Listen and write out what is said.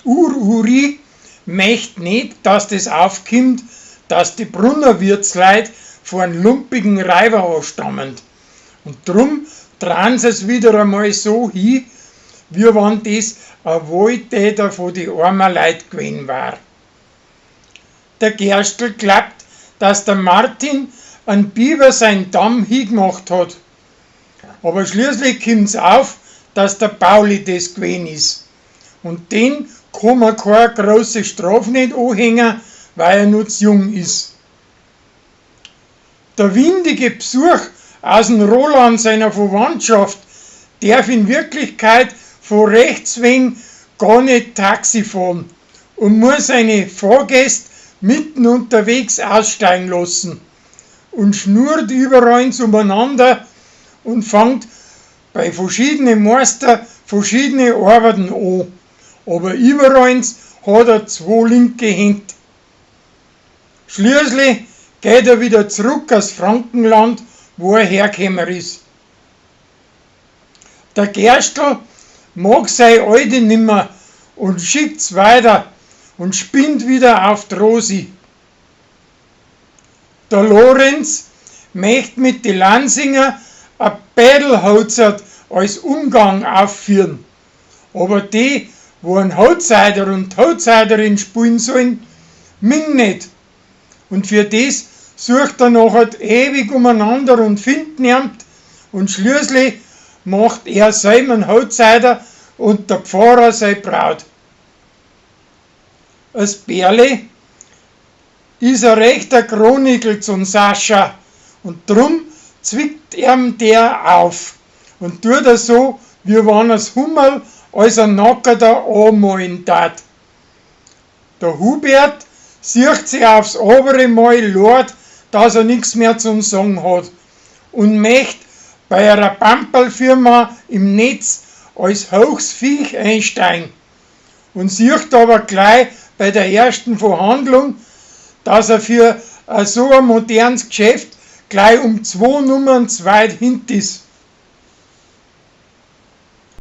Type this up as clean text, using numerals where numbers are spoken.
Uri möcht nicht, dass das aufkommt, dass die Brunnerwirtsleut von lumpigen Reiber anstammen. Und drum drehen sie es wieder einmal so hin, wie wenn das ein Wohltäter von den armen Leuten gewesen war. Der Gerstl glaubt, dass der Martin einen Biber seinen Damm hingemacht hat. Aber schließlich kommt es auf, dass der Pauli das gewesen ist. Und den kann man keine große Strafe nicht anhängen, weil er noch zu jung ist. Der windige Besuch aus dem Roland seiner Verwandtschaft darf in Wirklichkeit von rechts wegen gar nicht Taxi fahren und muss seine Fahrgäste mitten unterwegs aussteigen lassen und schnurrt überall umeinander und fängt bei verschiedenen Meister verschiedene Arbeiten an. Aber überall hat er 2 linke Hände. Schließlich geht er wieder zurück aus Frankenland, wo er hergekommen ist. Der Gerstl mag seine Alte nimmer und schickt's weiter und spinnt wieder auf die Rosi. Der Lorenz möchte mit den Lansinger ein Bädelhozert als Umgang aufführen, aber die, wo ein Hotzeider und Hotzeiderin spielen sollen, minh nicht. Und für das sucht er nachher ewig umeinander und findet niemand und schließlich macht er selber einen Hotzeider und der Pfarrer seine Braut. Das Bärle ist ein rechter Chronikel zum Sascha und drum zwickt ihm der auf und tut er so, wie wenn er's Hummel als ein Nacker da anmalen tat. Der Hubert sieht sich aufs obere Mal leid, dass er nichts mehr zum Sagen hat und möchte bei einer Pamperlfirma im Netz als Hochsviech einsteigen und sieht aber gleich bei der ersten Verhandlung, dass er für so ein modernes Geschäft gleich um 2 Nummern zu weit hinten ist.